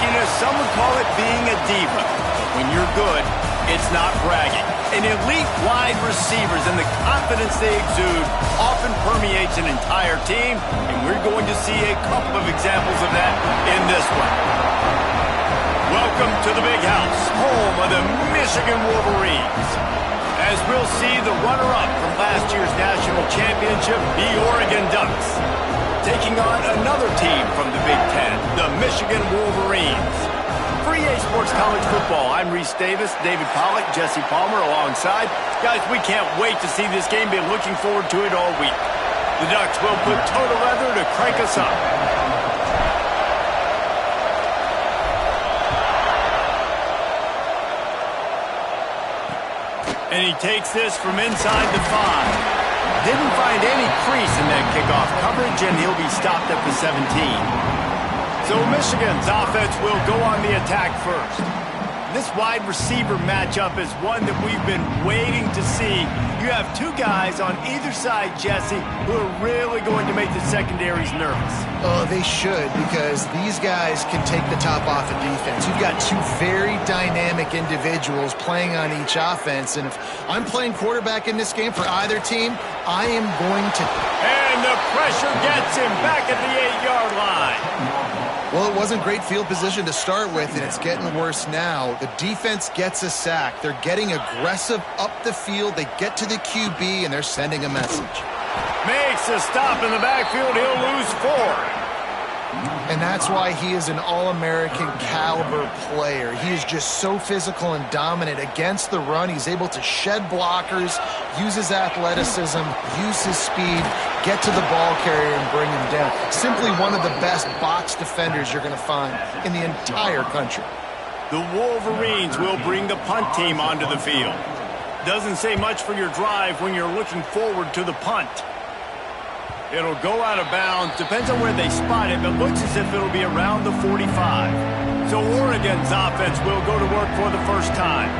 flakiness, some would call it being a diva. But when you're good, it's not bragging. And elite wide receivers and the confidence they exude often permeates an entire team, and we're going to see a couple of examples of that in this one. Welcome to the Big House, home of the Michigan Wolverines. As we'll see the runner-up from last year's national championship, the Oregon Ducks, taking on another team from the Big Ten, the Michigan Wolverines. For EA Sports College Football, I'm Reese Davis, David Pollack, Jesse Palmer alongside. Guys, we can't wait to see this game. Been looking forward to it all week. The Ducks will put total leather to crank us up. And he takes this from inside the 5. Didn't find any crease in that kickoff coverage, and he'll be stopped at the 17. So Michigan's offense will go on the attack first. This wide receiver matchup is one that we've been waiting to see. You have two guys on either side, Jesse, who are really going to make the secondaries nervous. Oh, they should, because these guys can take the top off of defense. You've got two very dynamic individuals playing on each offense, and if I'm playing quarterback in this game for either team, I am going to... And the pressure gets him back at the 8-yard line. Well, it wasn't great field position to start with, and it's getting worse now. The defense gets a sack. They're getting aggressive up the field. They get to the QB, and they're sending a message. Makes a stop in the backfield. He'll lose 4. And that's why he is an All-American caliber player. He is just so physical and dominant against the run. He's able to shed blockers, use his athleticism, use his speed, get to the ball carrier and bring him down. Simply one of the best box defenders you're going to find in the entire country. The Wolverines will bring the punt team onto the field. Doesn't say much for your drive when you're looking forward to the punt. It'll go out of bounds. Depends on where they spot it, but looks as if it'll be around the 45. So Oregon's offense will go to work for the first time.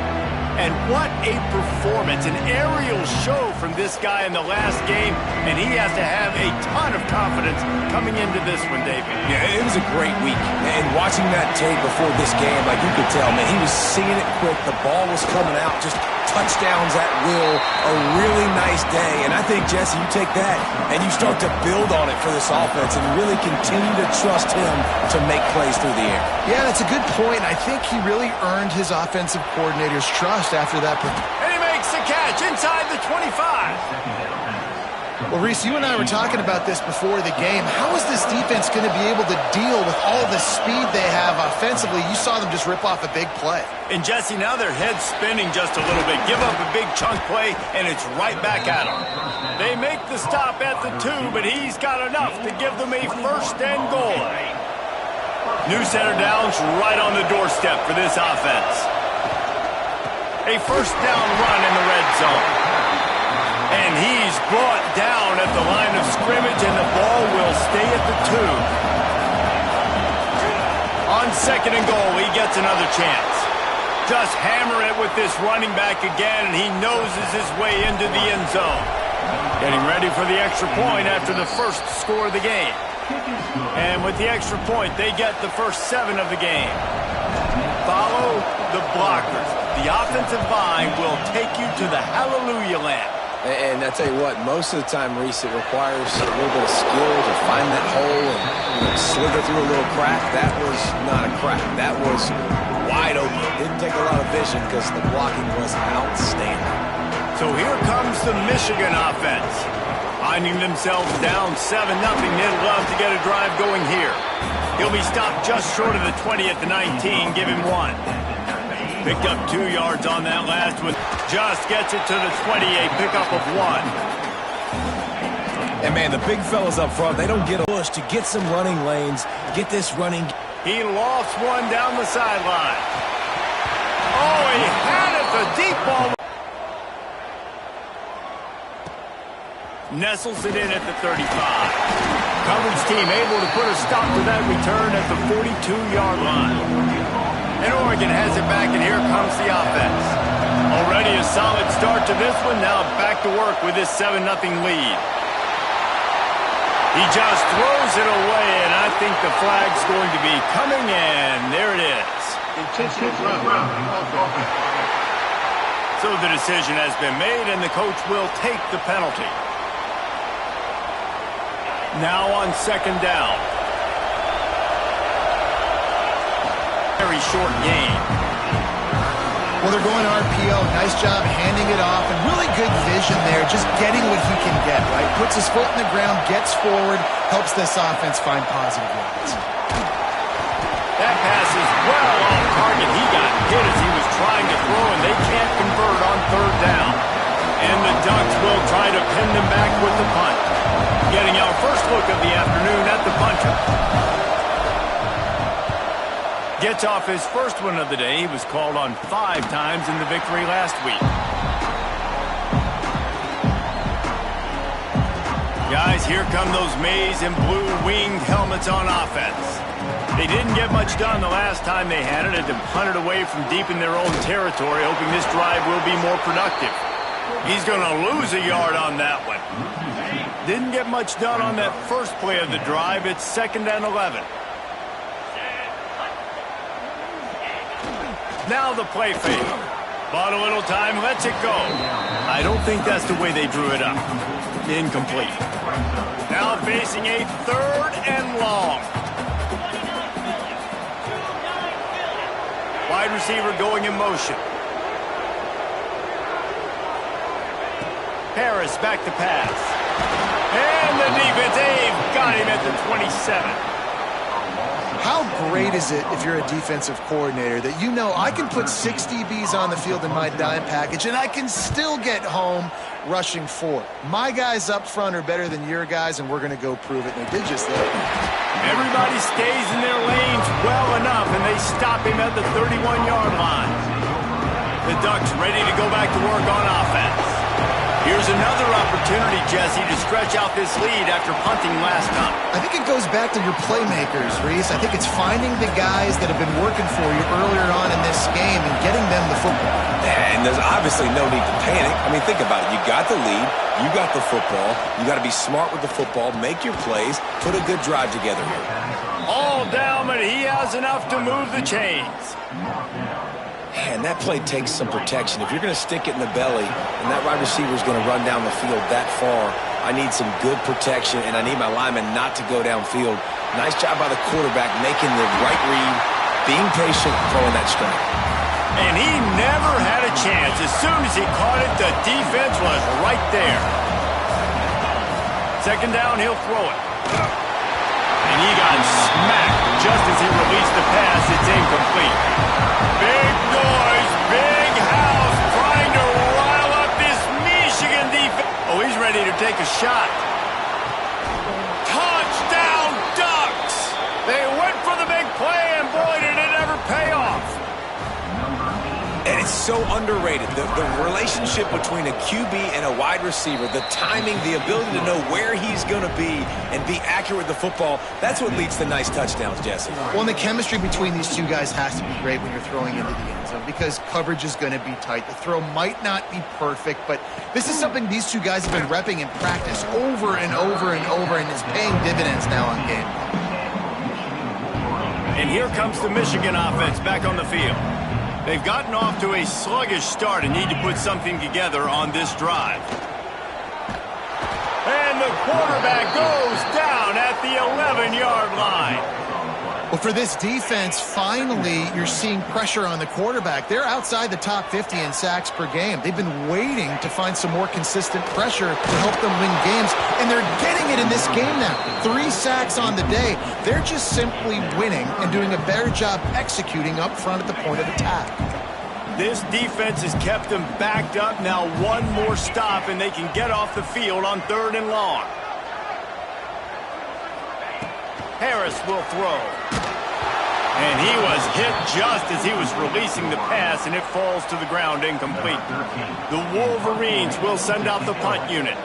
And what a performance, an aerial show from this guy in the last game, and he has to have a ton of confidence coming into this one, David. Yeah, it was a great week. And watching that tape before this game, like you could tell, man, he was seeing it quick. The ball was coming out, just touchdowns at will, a really nice day. And I think, Jesse, you take that and you start to build on it for this offense and really continue to trust him to make plays through the air. Yeah, that's a good point. I think he really earned his offensive coordinator's trust after that. And he makes the catch inside the 25. Well, Reese, you and I were talking about this before the game. How is this defense going to be able to deal with all the speed they have offensively? You saw them just rip off a big play. And, Jesse, now their head's spinning just a little bit. Give up a big chunk play, and it's right back at them. They make the stop at the 2, but he's got enough to give them a first and goal. New center downs right on the doorstep for this offense. A first down run in the red zone. And he's brought down at the line of scrimmage, and the ball will stay at the 2. On second and goal, he gets another chance. Just hammer it with this running back again, and he noses his way into the end zone. Getting ready for the extra point after the first score of the game. And with the extra point, they get the first 7 of the game. Follow the blockers. The offensive line will take you to the hallelujah land. And I tell you what, most of the time, Reese, it requires a little bit of skill to find that hole and slither through a little crack. That was not a crack. That was wide open. Didn't take a lot of vision because the blocking was outstanding. So here comes the Michigan offense. Finding themselves down 7-0, they'd love to get a drive going here. He'll be stopped just short of the 20 at the 19, give him 1. Picked up 2 yards on that last one. Just gets it to the 20, a pickup of 1. And, man, the big fellas up front, they don't get a push to get some running lanes, get this running. He lost one down the sideline. Oh, he had it, the deep ball. Nestles it in at the 35. Coverage team able to put a stop to that return at the 42-yard line. And Oregon has it back, and here comes the offense. Already a solid start to this one. Now back to work with this 7-0 lead. He just throws it away, and I think the flag's going to be coming in. There it is. So the decision has been made, and the coach will take the penalty. Now on second down. Very short game. Well, they're going RPO. Nice job handing it off, and really good vision there, just getting what he can get, right? Puts his foot in the ground, gets forward, helps this offense find positive yards. That pass is well off target. He got hit as he was trying to throw, and they can't convert on third down. And the Ducks will try to pin them back with the punt. Getting our first look of the afternoon at the punter. Gets off his first one of the day. He was called on 5 times in the victory last week. Guys, here come those maize and blue winged helmets on offense. They didn't get much done the last time they had it, and to punt it away from deep in their own territory, hoping this drive will be more productive. He's going to lose a yard on that one. Didn't get much done on that first play of the drive. It's 2nd and 11. Now the play fake. Bought a little time, lets it go. I don't think that's the way they drew it up. Incomplete. Now facing a 3rd and long. Wide receiver going in motion. Harris back to pass. And the defense, they've got him at the 27. How great is it if you're a defensive coordinator that you know I can put 6 DBs on the field in my dime package and I can still get home rushing 4. My guys up front are better than your guys, and we're going to go prove it. And they did just that. Everybody stays in their lanes well enough, and they stop him at the 31-yard line. The Ducks ready to go back to work on offense. Here's another opportunity, Jesse, to stretch out this lead after punting last time. I think it goes back to your playmakers, Reese. I think it's finding the guys that have been working for you earlier on in this game and getting them the football. And there's obviously no need to panic. I mean, think about it. You got the lead. You got the football. You got to be smart with the football. Make your plays. Put a good drive together here. All down, but he has enough to move the chains. And that play takes some protection. If you're going to stick it in the belly and that wide receiver is going to run down the field that far, I need some good protection, and I need my lineman not to go downfield. Nice job by the quarterback making the right read, being patient, throwing that strike. And he never had a chance. As soon as he caught it, the defense was right there. 2nd down, he'll throw it. And he got smacked just as he released the pass. It's incomplete. Big noise, big house, trying to rile up this Michigan defense. Oh, he's ready to take a shot. Touchdown, Ducks! They went for the big play, and boy, did it ever pay off. And it's so underrated. The relationship between a QB and a wide receiver, the timing, the ability to know where he's going to be and be accurate with the football, that's what leads to nice touchdowns, Jesse. Well, and the chemistry between these two guys has to be great when you're throwing into the end zone because coverage is going to be tight. The throw might not be perfect, but this is something these two guys have been repping in practice over and over and over, and it's paying dividends now on game. And here comes the Michigan offense back on the field. They've gotten off to a sluggish start and need to put something together on this drive. And the quarterback goes down at the 11-yard line. Well, for this defense, finally, you're seeing pressure on the quarterback. They're outside the top 50 in sacks per game. They've been waiting to find some more consistent pressure to help them win games, and they're getting it in this game now. 3 sacks on the day. They're just simply winning and doing a better job executing up front at the point of attack. This defense has kept them backed up. Now one more stop, and they can get off the field on 3rd and long. Harris will throw. And he was hit just as he was releasing the pass, and it falls to the ground incomplete. The Wolverines will send out the punt unit.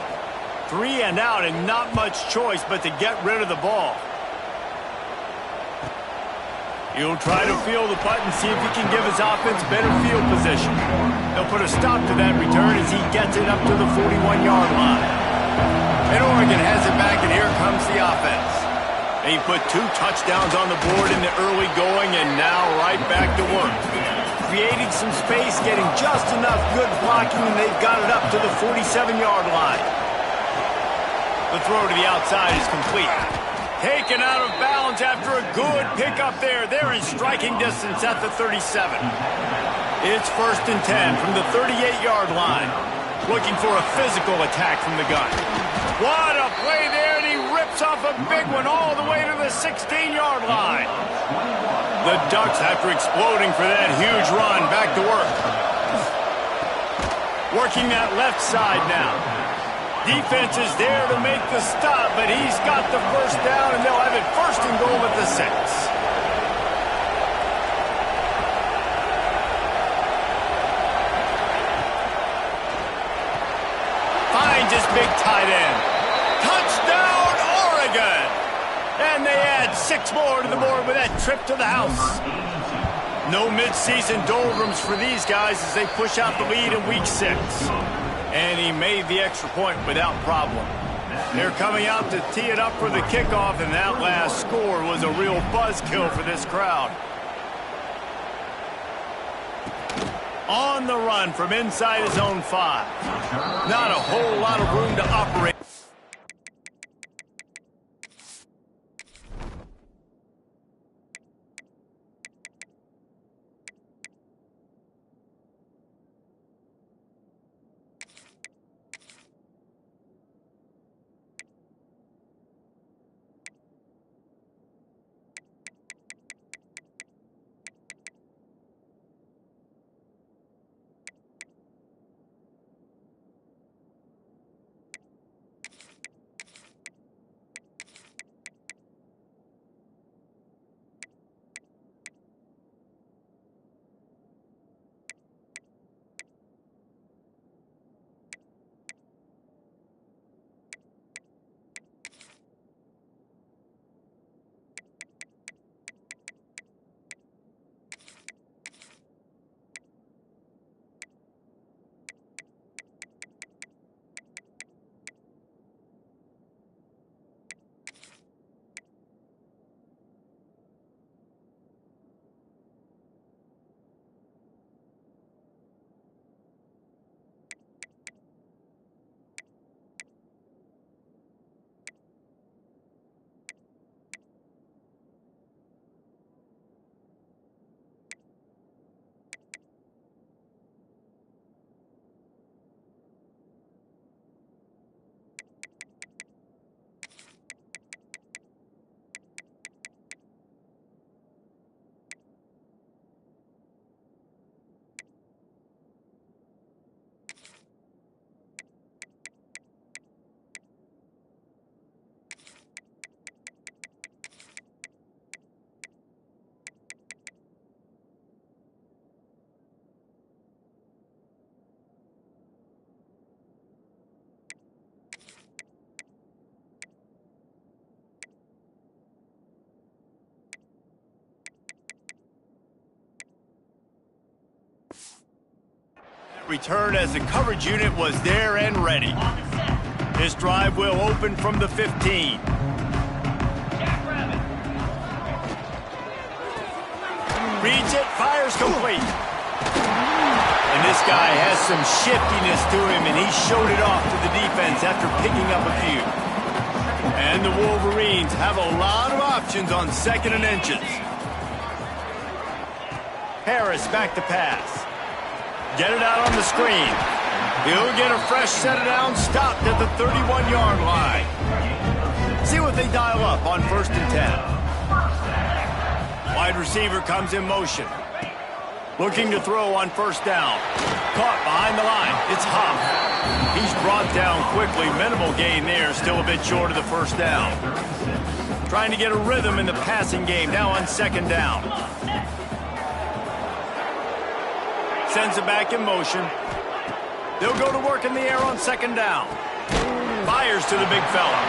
3 and out, and not much choice but to get rid of the ball. He'll try to field the punt and see if he can give his offense better field position. They'll put a stop to that return as he gets it up to the 41-yard line. And Oregon has it back, and here comes the offense. He put 2 touchdowns on the board in the early going, and now right back to work. Creating some space, getting just enough good blocking, and they've got it up to the 47-yard line. The throw to the outside is complete. Taken out of bounds after a good pickup there. They're in striking distance at the 37. It's 1st and 10 from the 38-yard line. Looking for a physical attack from the gun. What a play there, and he rips off a big one all the way to the 16-yard line. The Ducks, after exploding for that huge run, back to work. Working that left side now. Defense is there to make the stop, but he's got the first down, and they'll have it 1st and goal at the 6. Finds his big tight end. Touchdown, Oregon! And they add 6 more to the board with that trip to the house. No mid-season doldrums for these guys as they push out the lead in Week 6. And he made the extra point without problem. They're coming out to tee it up for the kickoff, and that last score was a real buzzkill for this crowd. On the run from inside his own 5. Not a whole lot of room to operate. Return as the coverage unit was there and ready. This drive will open from the 15. Reads it, fires complete. And this guy has some shiftiness to him, and he showed it off to the defense after picking up a few. And the Wolverines have a lot of options on 2nd and inches. Harris back to pass. Get it out on the screen. He'll get a fresh set of downs stopped at the 31-yard line. See what they dial up on 1st and 10. Wide receiver comes in motion. Looking to throw on 1st down. Caught behind the line. It's Huff. He's brought down quickly. Minimal gain there. Still a bit short of the 1st down. Trying to get a rhythm in the passing game now on 2nd down. Sends it back in motion. They'll go to work in the air on 2nd down. Fires to the big fella.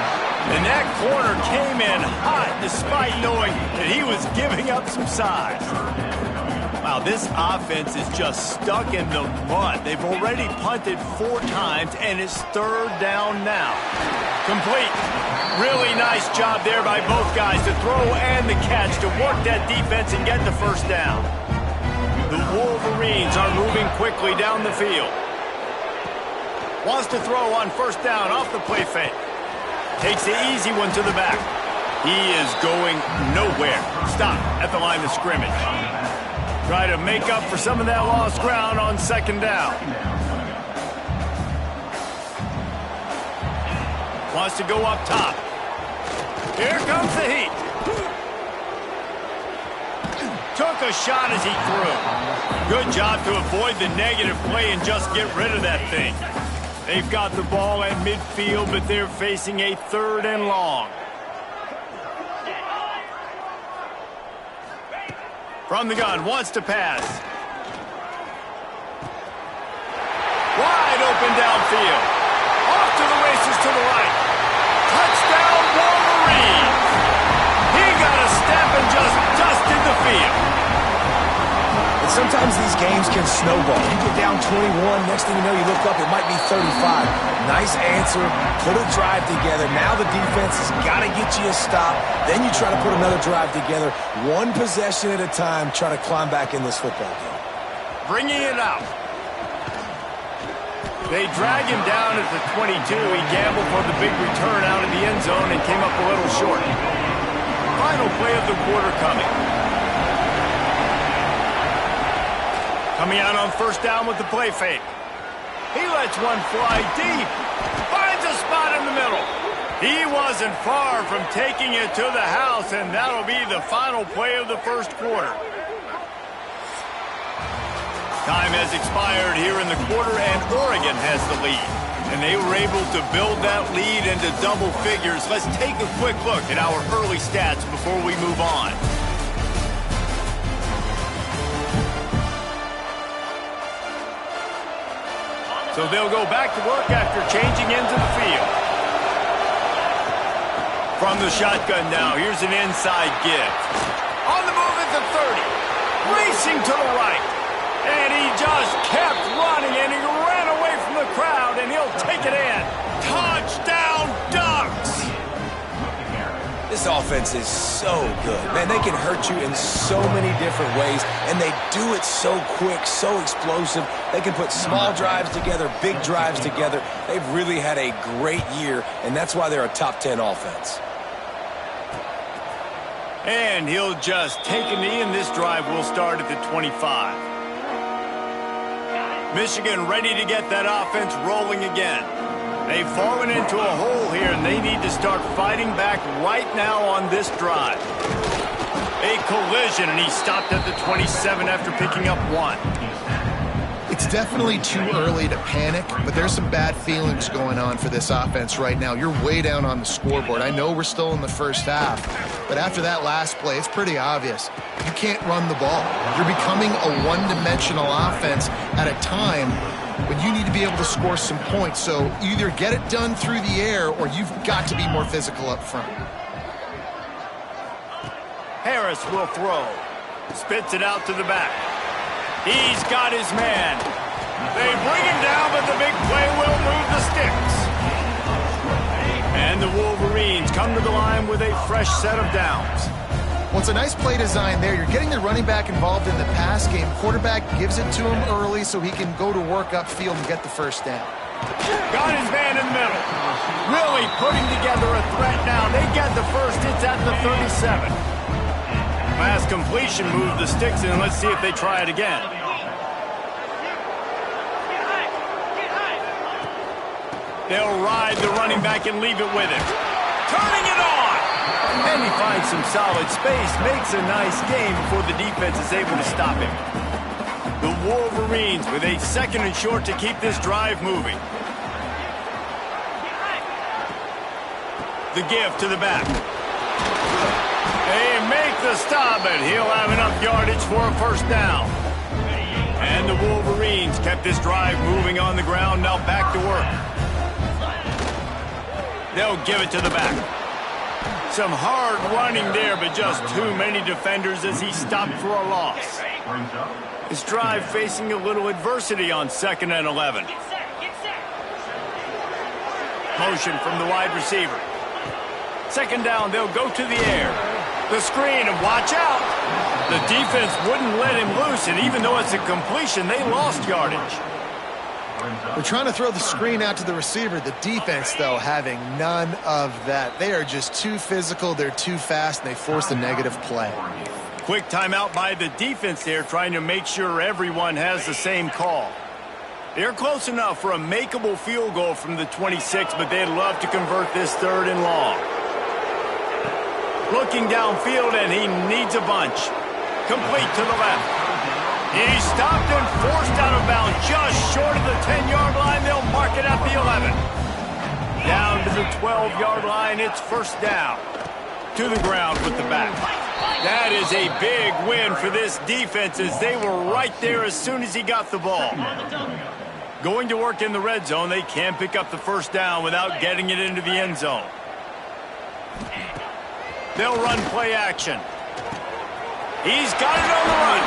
And that corner came in hot despite knowing that he was giving up some size. Wow, this offense is just stuck in the mud. They've already punted 4 times, and it's 3rd down now. Complete. Really nice job there by both guys to throw and the catch to work that defense and get the 1st down. The Wolverines are moving quickly down the field. Wants to throw on 1st down off the play fake. Takes the easy one to the back. He is going nowhere. Stop at the line of scrimmage. Try to make up for some of that lost ground on 2nd down. Wants to go up top. Here comes the heat. Took a shot as he threw. Good job to avoid the negative play and just get rid of that thing. They've got the ball at midfield, but they're facing a 3rd and long. From the gun, wants to pass. Wide open downfield. Off to the races to the right. Touchdown, Wolverines! He got a step and just dusted the field. And sometimes these games can snowball. You get down 21, next thing you know, you look up, it might be 35. Nice answer, put a drive together. Now the defense has got to get you a stop. Then you try to put another drive together. 1 possession at a time, try to climb back in this football game. Bringing it out. They drag him down at the 22. He gambled for the big return out of the end zone and came up a little short. Final play of the quarter coming. Coming out on 1st down with the play fake. He lets one fly deep. Finds a spot in the middle. He wasn't far from taking it to the house, and that'll be the final play of the 1st quarter. Time has expired here in the quarter, and Oregon has the lead. And they were able to build that lead into double figures. Let's take a quick look at our early stats before we move on. So they'll go back to work after changing into the field. From the shotgun now, here's an inside give. On the move at the 30. Racing to the right. And he just kept running, and he ran away from the crowd, and he'll take it in. Touchdown, Ducks! This offense is so good. Man, they can hurt you in so many different ways, and they do it so quick, so explosive. They can put small drives together, big drives together. They've really had a great year, and that's why they're a top 10 offense. And he'll just take a knee, and this drive will start at the 25. Michigan ready to get that offense rolling again. They've fallen into a hole here, and they need to start fighting back right now on this drive. A collision, and he stopped at the 27 after picking up 1. It's definitely too early to panic, but there's some bad feelings going on for this offense right now. You're way down on the scoreboard. I know we're still in the 1st half, but after that last play, it's pretty obvious. You can't run the ball. You're becoming a one-dimensional offense at a time when you need to be able to score some points. So either get it done through the air or you've got to be more physical up front. Harris will throw. Spits it out to the back. He's got his man. They bring him down, but the big play will move the sticks. And the Wolverines come to the line with a fresh set of downs. Well, it's a nice play design there. You're getting the running back involved in the pass game. Quarterback gives it to him early so he can go to work upfield and get the 1st down. Got his man in the middle. Really putting together a threat now. They get the 1st. It's at the 37. Pass completion moved the sticks in. Let's see if they try it again. They'll ride the running back and leave it with him. Turning it on! And he finds some solid space, makes a nice game before the defense is able to stop him. The Wolverines with a 2nd and short to keep this drive moving. The give to the back. They make the stop, and he'll have enough yardage for a 1st down. And the Wolverines kept this drive moving on the ground, now back to work. They'll give it to the back. Some hard running there, but just too many defenders as he stopped for a loss. This drive facing a little adversity on 2nd and 11. Motion from the wide receiver. 2nd down, they'll go to the air. The screen, and watch out. The defense wouldn't let him loose, and even though it's a completion, they lost yardage. We're trying to throw the screen out to the receiver. The defense, though, having none of that. They are just too physical, they're too fast, and they force a negative play. Quick timeout by the defense there, trying to make sure everyone has the same call. They're close enough for a makeable field goal from the 26, but they'd love to convert this 3rd and long. Looking downfield, and he needs a bunch. Complete to the left. He's stopped and forced out of bounds just short of the 10-yard line. They'll mark it at the 11. Down to the 12-yard line, it's 1st down. To the ground with the back. That is a big win for this defense as they were right there as soon as he got the ball. Going to work in the red zone, they can't pick up the 1st down without getting it into the end zone. They'll run play action. He's got it on the run.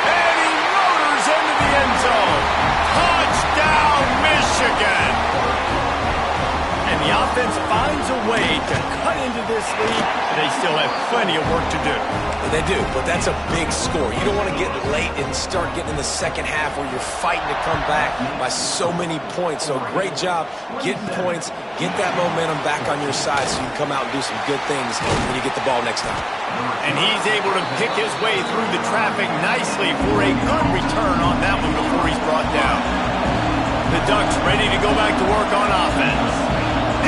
And he motors into the end zone. Touchdown, Michigan! And the offense finds a way to cut into this lead. They still have plenty of work to do. They do, but that's a big score. You don't want to get late and start getting in the 2nd half where you're fighting to come back by so many points. So great job getting points, get that momentum back on your side so you can come out and do some good things when you get the ball next time. And he's able to pick his way through the traffic nicely for a good return on that one before he's brought down. The Ducks ready to go back to work on offense.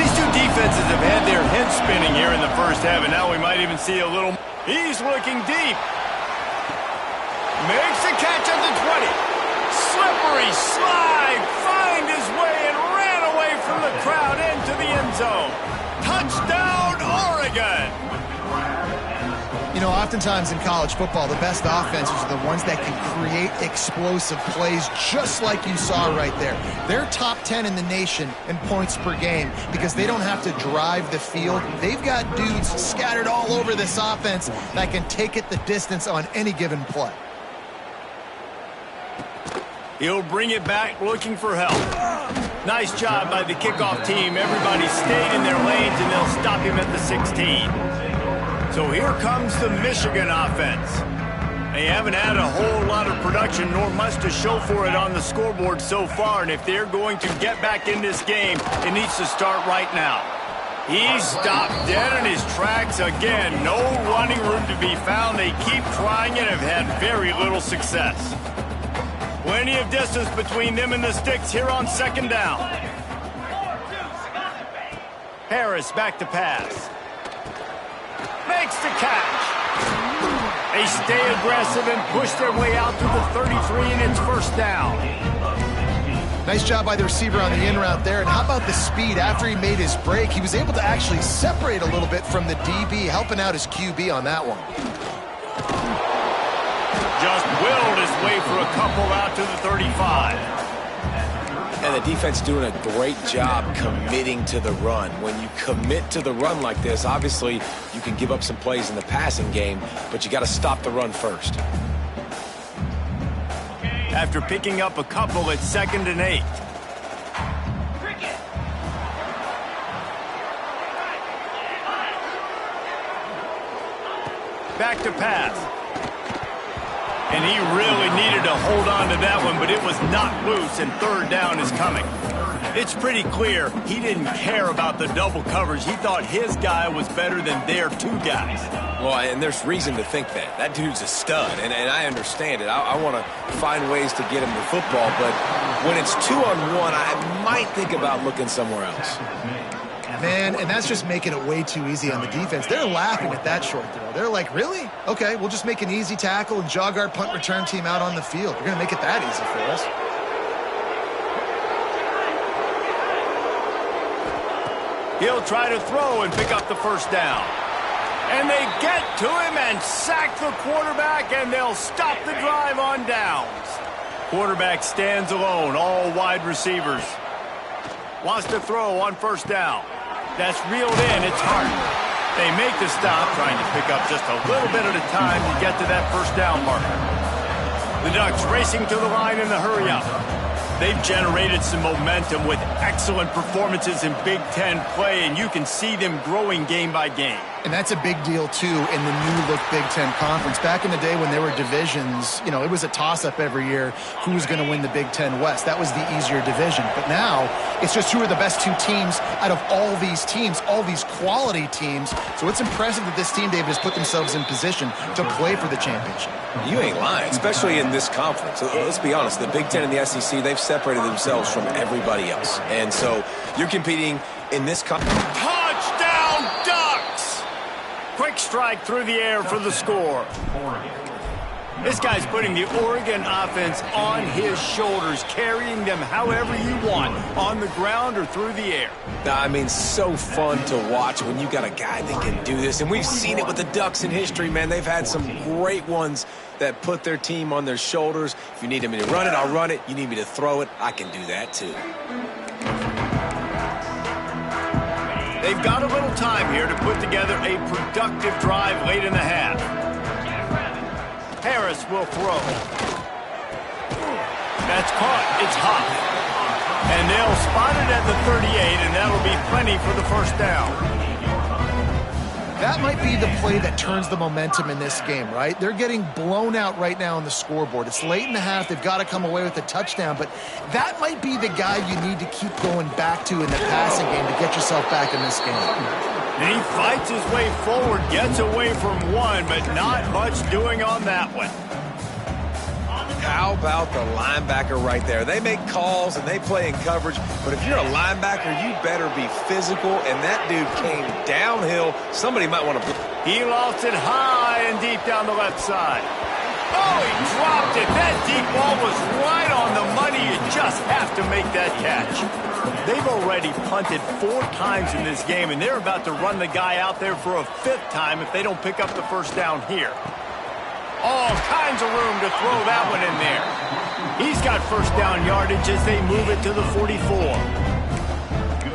These two defenses have had their heads spinning here in the 1st half, and now we might even see a little... He's looking deep. Makes the catch at the 20. Slippery slide. Find his way and ran away from the crowd into the end zone. Touchdown, Oregon. You know, oftentimes in college football, the best offenses are the ones that can create explosive plays just like you saw right there. They're top 10 in the nation in points per game because they don't have to drive the field. They've got dudes scattered all over this offense that can take it the distance on any given play. He'll bring it back looking for help. Nice job by the kickoff team. Everybody stayed in their lanes, and they'll stop him at the 16. So here comes the Michigan offense. They haven't had a whole lot of production, nor much to show for it on the scoreboard so far, and if they're going to get back in this game, it needs to start right now. He's stopped dead in his tracks again. No running room to be found. They keep trying and have had very little success. Plenty of distance between them and the sticks here on 2nd down. Harris back to pass. Makes the catch. They stay aggressive and push their way out to the 33, and it's 1st down. Nice job by the receiver on the in route there. And how about the speed? After he made his break, he was able to actually separate a little bit from the DB, helping out his QB on that one. Just willed his way for a couple out to the 35. And the defense doing a great job committing to the run. When you commit to the run like this, obviously you can give up some plays in the passing game, but you got to stop the run first. After picking up a couple at 2nd and 8. Back to pass. And he really needed to hold on to that one, but it was knocked loose, and 3rd down is coming. It's pretty clear he didn't care about the double coverage. He thought his guy was better than their 2 guys. Well, and there's reason to think that. That dude's a stud, and I understand it. I want to find ways to get him the football, but when it's 2-on-1, I might think about looking somewhere else. Man, and that's just making it way too easy on the defense. They're laughing at that short throw. They're like, really? Okay, we'll just make an easy tackle and jog our punt return team out on the field. We're going to make it that easy for us. He'll try to throw and pick up the 1st down. And they get to him and sack the quarterback, and they'll stop the drive on downs. Quarterback stands alone, all wide receivers. Wants to throw on 1st down. That's reeled in. It's hard. They make the stop, trying to pick up just a little bit at a time to get to that 1st down marker. The Ducks racing to the line in the hurry-up. They've generated some momentum with excellent performances in Big Ten play, and you can see them growing game by game. And that's a big deal, too, in the new-look Big Ten Conference. Back in the day when there were divisions, you know, it was a toss-up every year who was going to win the Big Ten West. That was the easier division. But now it's just who are the best two teams out of all these teams, all these quality teams. So it's impressive that this team, David, has put themselves in position to play for the championship. You ain't lying, especially in this conference. Let's be honest, the Big Ten and the SEC, they've separated themselves from everybody else. And so you're competing in this conference. Touchdown, Ducks! Quick strike through the air for the score. This guy's putting the Oregon offense on his shoulders, carrying them however you want, on the ground or through the air. I mean, so fun to watch when you got a guy that can do this. And we've seen it with the Ducks in history, man. They've had some great ones that put their team on their shoulders. If you need me to run it, I'll run it. You need me to throw it, I can do that too. They've got a little time here to put together a productive drive late in the half. Harris will throw. That's caught. It's Huff. And they'll spot it at the 38, and that'll be plenty for the first down. That might be the play that turns the momentum in this game, right? They're getting blown out right now on the scoreboard. It's late in the half. They've got to come away with a touchdown, but that might be the guy you need to keep going back to in the passing game to get yourself back in this game. And he fights his way forward, gets away from one, but not much doing on that one. How about the linebacker right there? They make calls and they play in coverage, but if you're a linebacker, you better be physical, and that dude came downhill. Somebody might want to... He lost it high and deep down the left side. Oh, he dropped it. That deep ball was right on the money. You just have to make that catch. They've already punted 4 times in this game, and they're about to run the guy out there for a 5th time if they don't pick up the first down here. All kinds of room to throw that one in there. He's got first down yardage as they move it to the 44.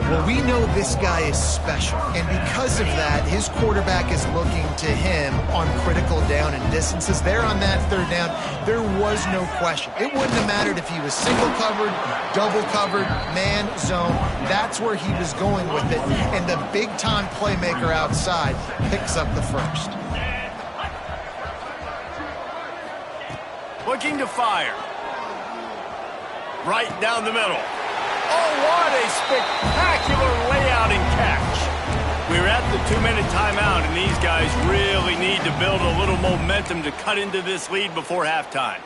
Well, we know this guy is special, and because of that, his quarterback is looking to him on critical down and distances. There on that 3rd down, there was no question. It wouldn't have mattered if he was single covered, double covered, man, zone. That's where he was going with it, and the big-time playmaker outside picks up the first. Looking to fire. Right down the middle. Oh, what a spectacular layout and catch. We're at the 2-minute timeout, and these guys really need to build a little momentum to cut into this lead before halftime.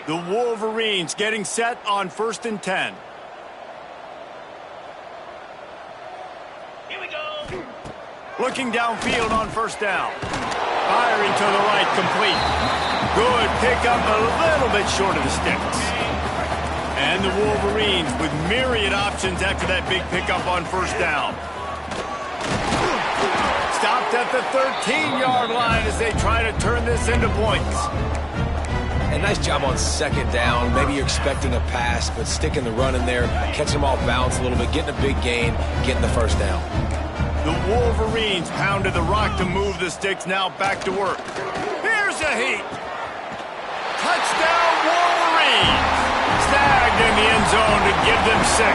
The Wolverines getting set on 1st and 10. Here we go. Looking downfield on 1st down. Firing to the right, complete. Good pickup, a little bit short of the sticks. And the Wolverines with myriad options after that big pickup on 1st down. Stopped at the 13-yard line as they try to turn this into points. And nice job on 2nd down. Maybe you're expecting a pass, but sticking the run in there, catching them off balance a little bit, getting a big gain, getting the first down. The Wolverines pounded the rock to move the sticks, now back to work. Here's a heat. Touchdown, Wolverines. Snagged in the end zone to give them 6.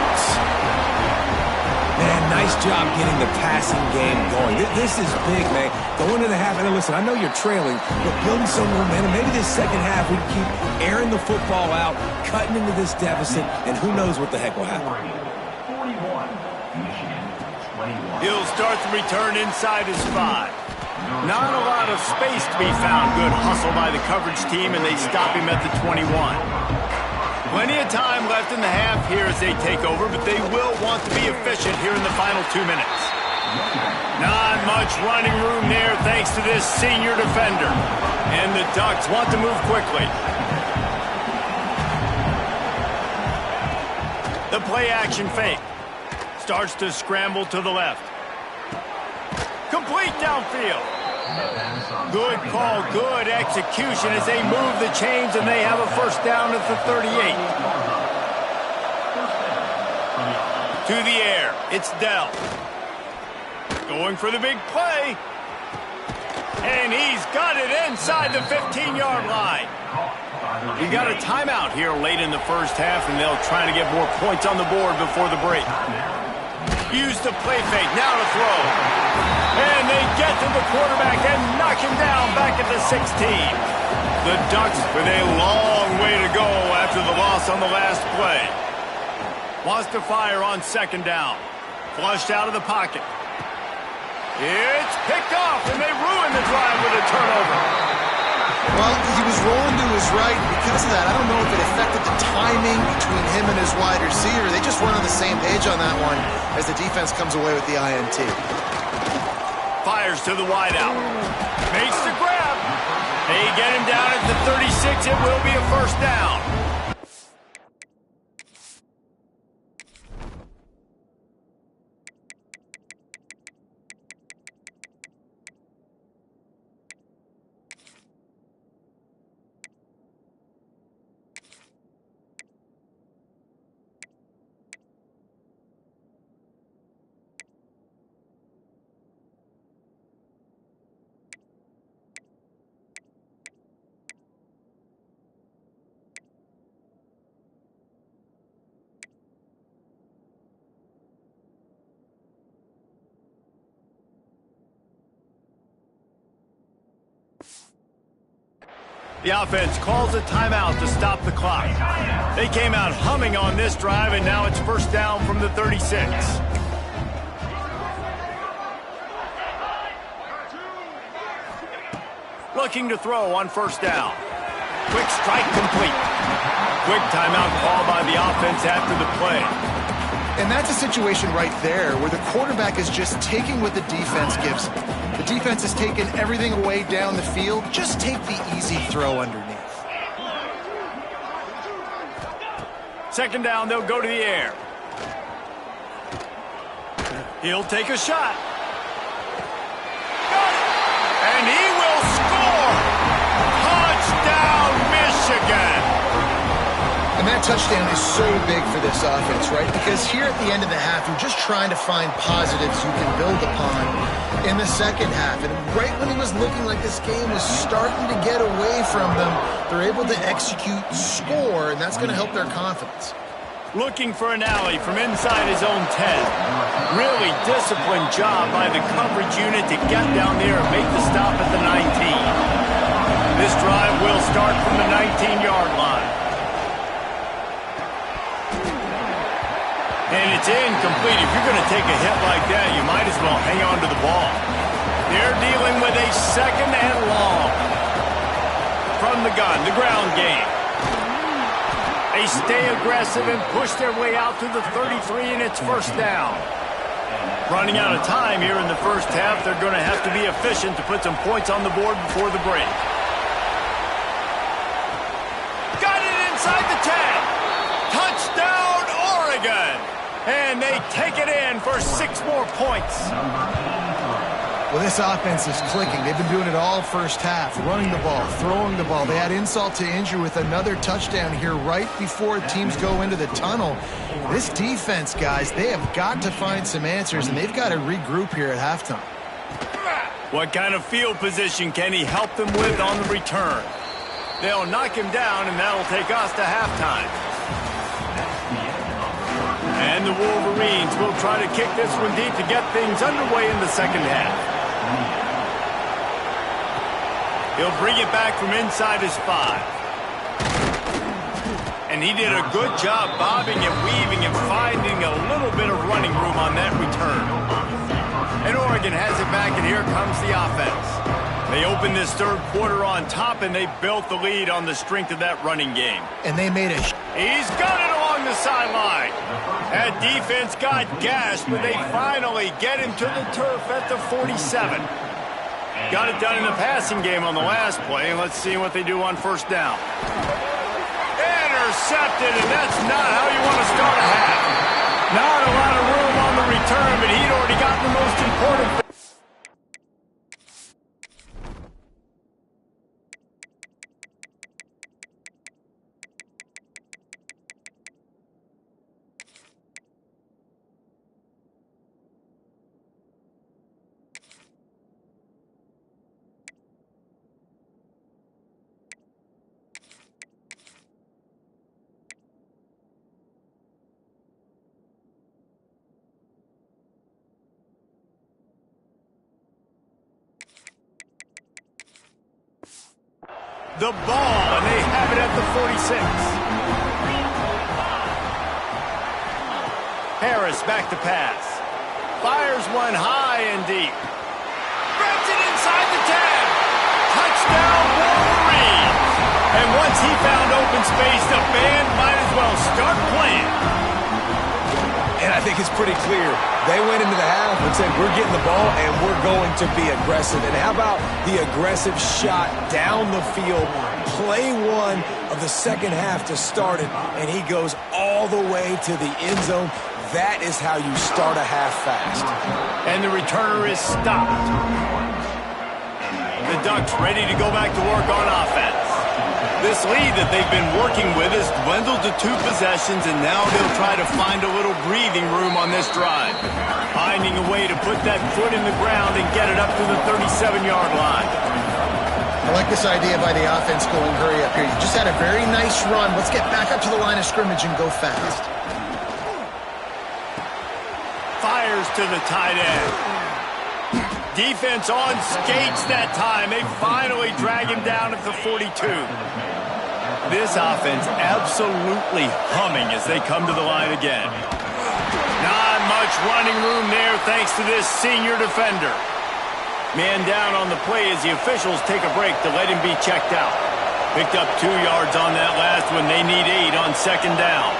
Man, nice job getting the passing game going. This is big, man. Going into the half, and listen, I know you're trailing, but building some momentum. Maybe this second half we can keep airing the football out, cutting into this deficit, and who knows what the heck will happen. He'll start the return inside his 5. Not a lot of space to be found. Good hustle by the coverage team, and they stop him at the 21. Plenty of time left in the half here as they take over, but they will want to be efficient here in the final 2 minutes. Not much running room there thanks to this senior defender. And the Ducks want to move quickly. The play action fake. Starts to scramble to the left. Complete downfield. Good call, good execution as they move the chains, and they have a first down at the 38. To the air, it's Dell. Going for the big play. And he's got it inside the 15-yard line. You got a timeout here late in the first half, and they'll try to get more points on the board before the break. Use the play fake, now to throw. And they get to the quarterback and knock him down back at the 16. The Ducks with a long way to go after the loss on the last play. Wants to fire on second down. Flushed out of the pocket. It's picked off, and they ruin the drive with a turnover. Well, he was rolling to his right. Because of that, I don't know if it affected the timing between him and his wide receiver. They just weren't on the same page on that one as the defense comes away with the INT. Fires to the wideout. Makes the grab. They get him down at the 36. It will be a first down. The offense calls a timeout to stop the clock. They came out humming on this drive, and now it's first down from the 36. Looking to throw on first down. Quick strike complete. Quick timeout call by the offense after the play. And that's a situation right there where the quarterback is just taking what the defense gives him. The defense has taken everything away down the field. Just take the easy throw underneath. Second down, they'll go to the air. He'll take a shot. Got it! And he will score! Touchdown, Michigan! And that touchdown is so big for this offense, right? Because here at the end of the half, you're just trying to find positives you can build upon in the second half. And right when it was looking like this game was starting to get away from them, they're able to execute, score, and that's going to help their confidence. Looking for an alley from inside his own 10. Really disciplined job by the coverage unit to get down there and make the stop at the 19. This drive will start from the 19-yard line. And it's incomplete. If you're going to take a hit like that, you might as well hang on to the ball. They're dealing with a second and long. From the gun, the ground game. They stay aggressive and push their way out to the 33, and it's first down. Running out of time here in the first half, they're going to have to be efficient to put some points on the board before the break. Got it inside the 10. Touchdown, Oregon! And they take it in for 6 more points. Well, this offense is clicking. They've been doing it all first half, running the ball, throwing the ball. They had insult to injury with another touchdown here right before teams go into the tunnel. This defense, guys, they have got to find some answers, and they've got to regroup here at halftime. What kind of field position can he help them with on the return? They'll knock him down, and that'll take us to halftime. And the Wolverines will try to kick this one deep to get things underway in the second half. He'll bring it back from inside his 5. And he did a good job bobbing and weaving and finding a little bit of running room on that return. And Oregon has it back, and here comes the offense. They opened this third quarter on top, and they built the lead on the strength of that running game. And they made a... He's got it along the sideline. That defense got gashed, but they finally get him to the turf at the 47. Got it done in the passing game on the last play, and let's see what they do on first down. Intercepted, and that's not how you want to start a half. Not a lot of room on the return, but he'd already gotten the most important. the ball, and they have it at the 46. Harris back to pass. Fires one high and deep. Grabs it inside the 10. Touchdown, Wolverines. And once he found open space, the band might as well start playing. And I think it's pretty clear. They went into the half and said, we're getting the ball and we're going to be aggressive. And how about the aggressive shot down the field? Play one of the second half to start it, and he goes all the way to the end zone. That is how you start a half fast. And the returner is stopped. The Ducks ready to go back to work on offense. This lead that they've been working with has dwindled to 2 possessions, and now they'll try to find a little breathing room on this drive. Finding a way to put that foot in the ground and get it up to the 37-yard line. I like this idea by the offense going hurry up here. You just had a very nice run. Let's get back up to the line of scrimmage and go fast. Fires to the tight end. Defense on skates that time. They finally drag him down at the 42. This offense absolutely humming as they come to the line again. Not much running room there thanks to this senior defender. Man down on the play as the officials take a break to let him be checked out. Picked up 2 yards on that last one. They need 8 on second down.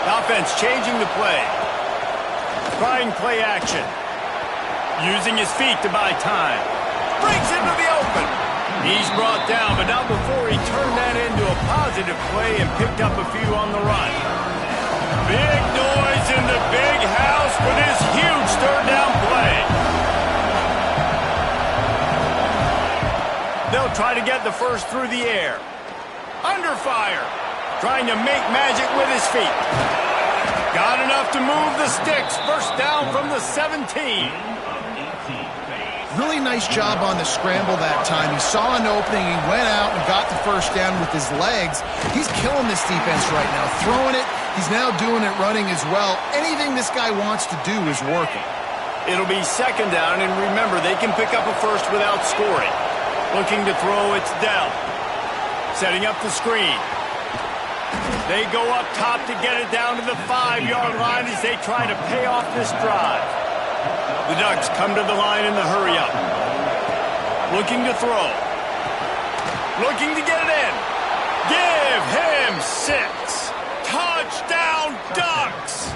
Offense changing the play. Trying play action. Using his feet to buy time. Breaks into the open. He's brought down, but not before he turned that into a positive play and picked up a few on the run. Big noise in the big house for this huge third down play. They'll try to get the first through the air. Under fire. Trying to make magic with his feet. Got enough to move the sticks. First down from the 17. Really nice job on the scramble that time. He saw an opening. He went out and got the first down with his legs. He's killing this defense right now. Throwing it. He's now doing it running as well. Anything this guy wants to do is working. It'll be second down, and remember, they can pick up a first without scoring. Looking to throw, it's Dell. Setting up the screen. They go up top to get it down to the 5-yard line as they try to pay off this drive. The Ducks come to the line in the hurry-up. Looking to throw. Looking to get it in. Give him 6. Touchdown, Ducks!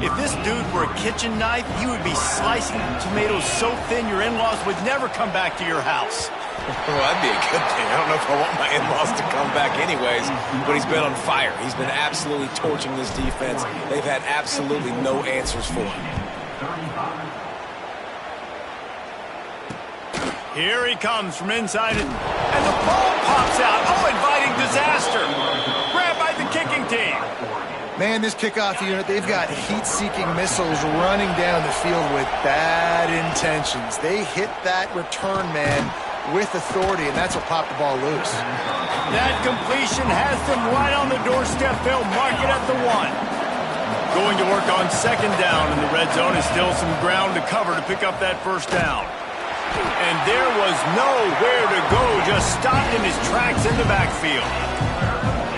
If this dude were a kitchen knife, he would be slicing tomatoes so thin your in-laws would never come back to your house. Well, that'd be a good thing. I don't know if I want my in-laws to come back anyways, but he's been on fire. He's been absolutely torching this defense. They've had absolutely no answers for him. Here he comes from inside, and the ball pops out. Oh, inviting disaster. Grabbed by the kicking team. Man, this kickoff unit, they've got heat-seeking missiles running down the field with bad intentions. They hit that return man with authority, and that's what popped the ball loose. That completion has them right on the doorstep. They'll mark it at the 1. Going to work on second down in the red zone is still some ground to cover to pick up that first down. And there was nowhere to go, just stopped in his tracks in the backfield.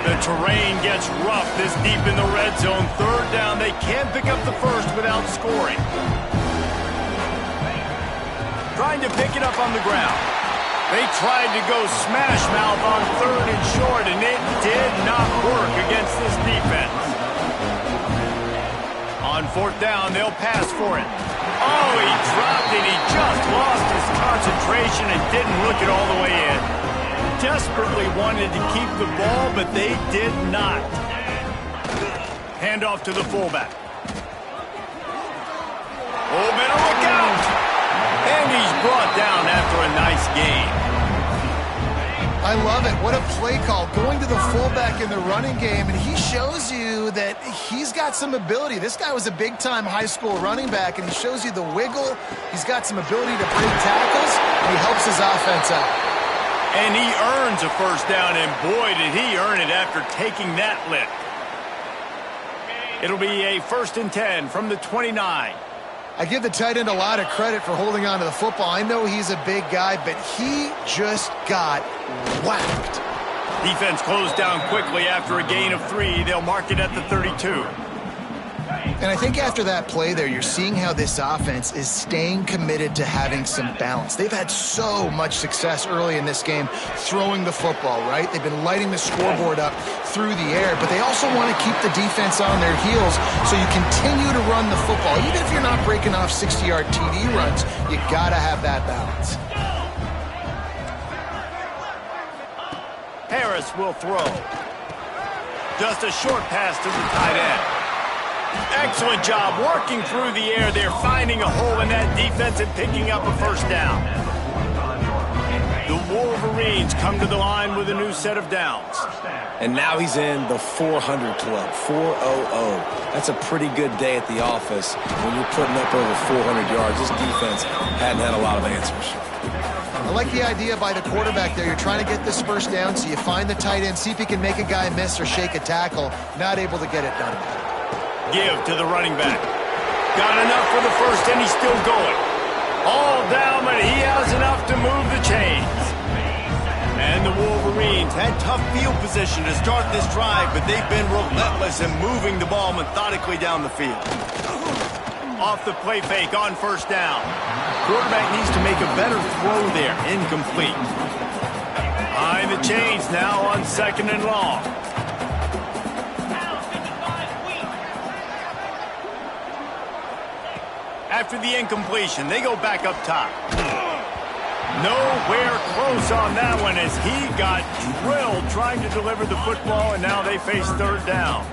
The terrain gets rough this deep in the red zone. Third down, they can't pick up the first without scoring. Trying to pick it up on the ground. They tried to go smash mouth on third and short, and it did not work against this defense. On fourth down, they'll pass for it. Oh, he dropped it. He just lost his concentration and didn't look it all the way in. Desperately wanted to keep the ball, but they did not. Handoff to the fullback. Oh, better look out. And he's brought down after a nice game. I love it. What a play call. Going to the fullback in the running game, and he shows you that he's got some ability. This guy was a big-time high school running back, and he shows you the wiggle. He's got some ability to break tackles, and he helps his offense out. And he earns a first down, and boy, did he earn it after taking that lick. It'll be a 1st and 10 from the 29. I give the tight end a lot of credit for holding on to the football. I know he's a big guy, but he just got whacked. Defense closed down quickly after a gain of 3. They'll mark it at the 32. And I think after that play there, you're seeing how this offense is staying committed to having some balance. They've had so much success early in this game throwing the football, right? They've been lighting the scoreboard up through the air, but they also want to keep the defense on their heels so you continue to run the football. Even if you're not breaking off 60-yard TD runs, you got to have that balance. Harris will throw. Just a short pass to the tight end. Excellent job working through the air. They're finding a hole in that defense and picking up a first down. The Wolverines come to the line with a new set of downs. And now he's in the 400 club, 400. That's a pretty good day at the office when you're putting up over 400 yards. This defense hadn't had a lot of answers. I like the idea by the quarterback there. You're trying to get this first down, so you find the tight end, see if he can make a guy miss or shake a tackle. Not able to get it done. Give to the running back. Got enough for the first, and he's still going. All down, but he has enough to move the chains. And the Wolverines had tough field position to start this drive, but they've been relentless in moving the ball methodically down the field. Off the play fake on first down. Quarterback needs to make a better throw there. Incomplete. Behind the chains now on 2nd and long. After the incompletion, they go back up top. Nowhere close on that one as he got drilled trying to deliver the football, and now they face 3rd down.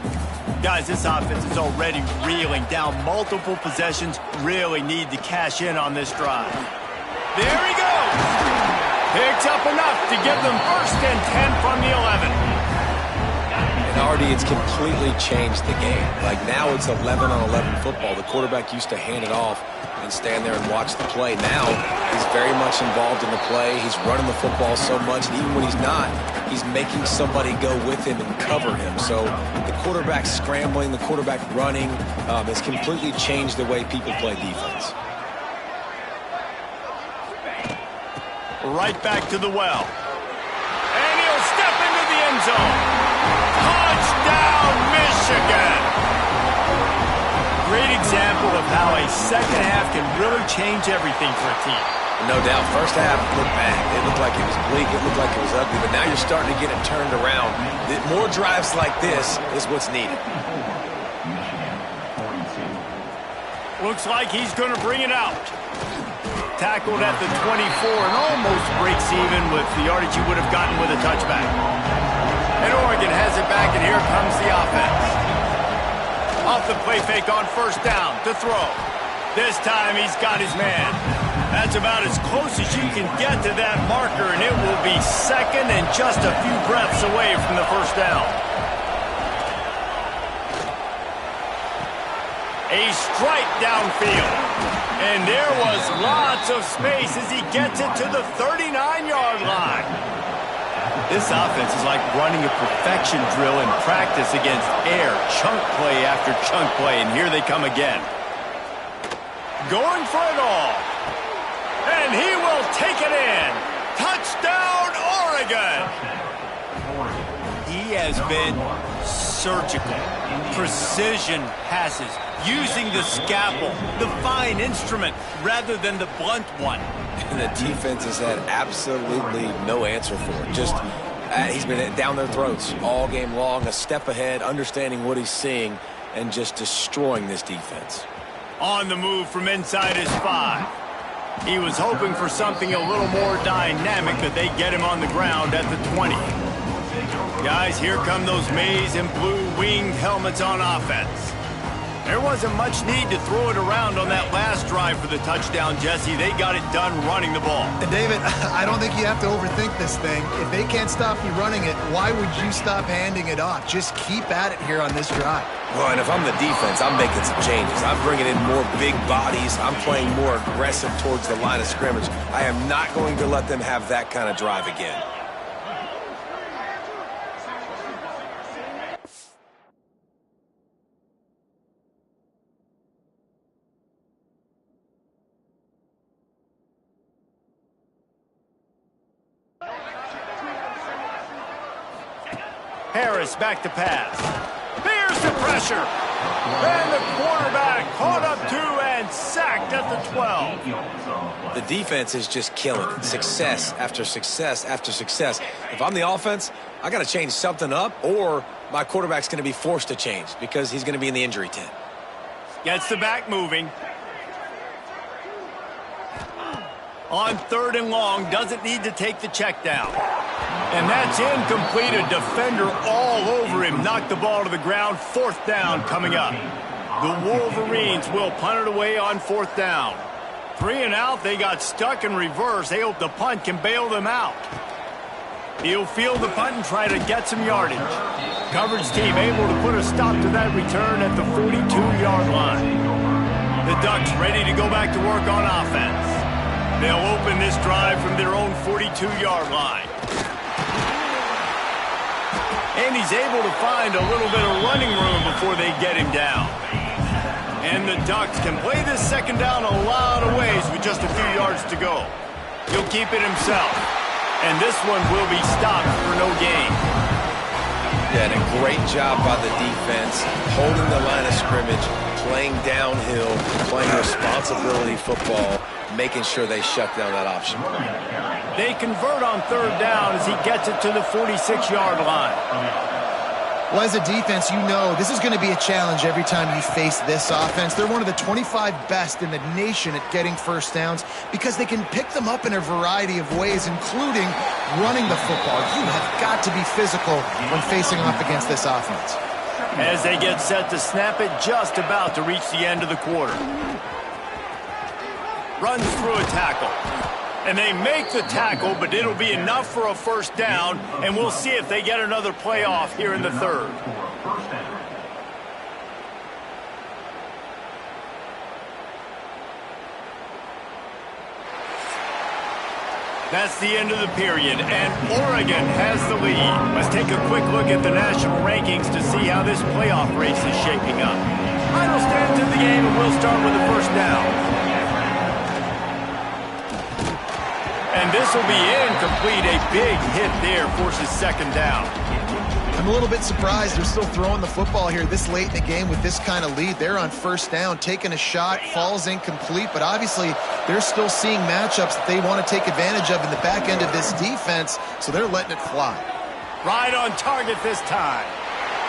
Guys, this offense is already reeling down multiple possessions. Really need to cash in on this drive. There he goes. Picks up enough to give them 1st and 10 from the 11. And already it's completely changed the game. Like now it's 11-on-11 football. The quarterback used to hand it off and stand there and watch the play. Now he's very much involved in the play. He's running the football so much, and even when he's not, he's making somebody go with him and cover him. So the quarterback scrambling, the quarterback running has completely changed the way people play defense. Right back to the well. And he'll step into the end zone. Touchdown, Michigan! Great example of how a second half can really change everything for a team. No doubt. First half looked bad. It looked like it was bleak. It looked like it was ugly. But now you're starting to get it turned around. More drives like this is what's needed. Looks like he's going to bring it out. Tackled at the 24 and almost breaks even with the yardage he would have gotten with a touchback. And Oregon has it back, and here comes the offense. Off the play fake on first down to throw. This time he's got his man. That's about as close as you can get to that marker, and it will be 2nd and just a few breaths away from the first down. A strike downfield. And there was lots of space as he gets it to the 39-yard line. This offense is like running a perfection drill in practice against air, chunk play after chunk play, and here they come again. Going for it all. And he will take it in. Touchdown, Oregon! He has been surgical, precision passes, using the scalpel, the fine instrument, rather than the blunt one. And the defense has had absolutely no answer for it. Just, he's been down their throats all game long, a step ahead, understanding what he's seeing, and just destroying this defense. On the move from inside his 5. He was hoping for something a little more dynamic, but they get him on the ground at the 20. Guys, here come those maize and blue winged helmets on offense. There wasn't much need to throw it around on that last drive for the touchdown, Jesse. They got it done running the ball. And David, I don't think you have to overthink this thing. If they can't stop you running it, why would you stop handing it off? Just keep at it here on this drive. Well, and if I'm the defense, I'm making some changes. I'm bringing in more big bodies. I'm playing more aggressive towards the line of scrimmage. I am not going to let them have that kind of drive again. Harris back to pass. Here's the pressure. And the quarterback caught up to and sacked at the 12. The defense is just killing it. Success after success after success. If I'm the offense, I got to change something up, or my quarterback's going to be forced to change because he's going to be in the injury tent. Gets the back moving. On 3rd and long, doesn't need to take the check down. And that's incomplete. A defender all over him. Knocked the ball to the ground. 4th down coming up. The Wolverines will punt it away on 4th down. 3 and out. They got stuck in reverse. They hope the punt can bail them out. He'll field the punt and try to get some yardage. Coverage team able to put a stop to that return at the 42-yard line. The Ducks ready to go back to work on offense. They'll open this drive from their own 42-yard line. And he's able to find a little bit of running room before they get him down. And the Ducks can play this 2nd down a lot of ways with just a few yards to go. He'll keep it himself. And this one will be stopped for no gain. Yeah, and a great job by the defense, holding the line of scrimmage, playing downhill, playing responsibility football, making sure they shut down that option. They convert on 3rd down as he gets it to the 46-yard line. Well, as a defense, you know this is going to be a challenge every time you face this offense. They're one of the 25 best in the nation at getting 1st downs because they can pick them up in a variety of ways, including running the football. You have got to be physical when facing off against this offense. As they get set to snap it, just about to reach the end of the quarter. Runs through a tackle. And they make the tackle, but it'll be enough for a 1st down, and we'll see if they get another play off here in the 3rd. That's the end of the period, and Oregon has the lead. Let's take a quick look at the national rankings to see how this playoff race is shaping up. Final stands in the game, and we'll start with the 1st down. And this will be incomplete. A big hit there forces 2nd down. I'm a little bit surprised they're still throwing the football here this late in the game with this kind of lead. They're on 1st down, taking a shot, falls incomplete, but obviously they're still seeing matchups that they want to take advantage of in the back end of this defense, so they're letting it fly. Right on target this time.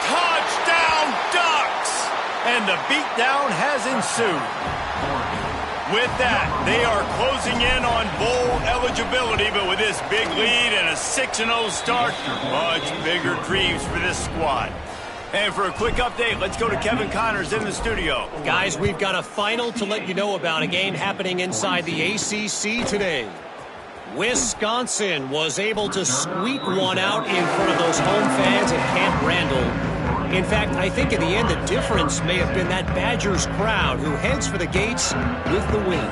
Touchdown, Ducks! And the beatdown has ensued. With that, they are closing in on bowl eligibility, but with this big lead and a 6-0 start, much bigger dreams for this squad. And for a quick update, let's go to Kevin Connors in the studio. Guys, we've got a final to let you know about, a game happening inside the ACC today. Wisconsin was able to squeak one out in front of those home fans at Camp Randall. In fact, I think in the end, the difference may have been that Badgers crowd who heads for the gates with the win.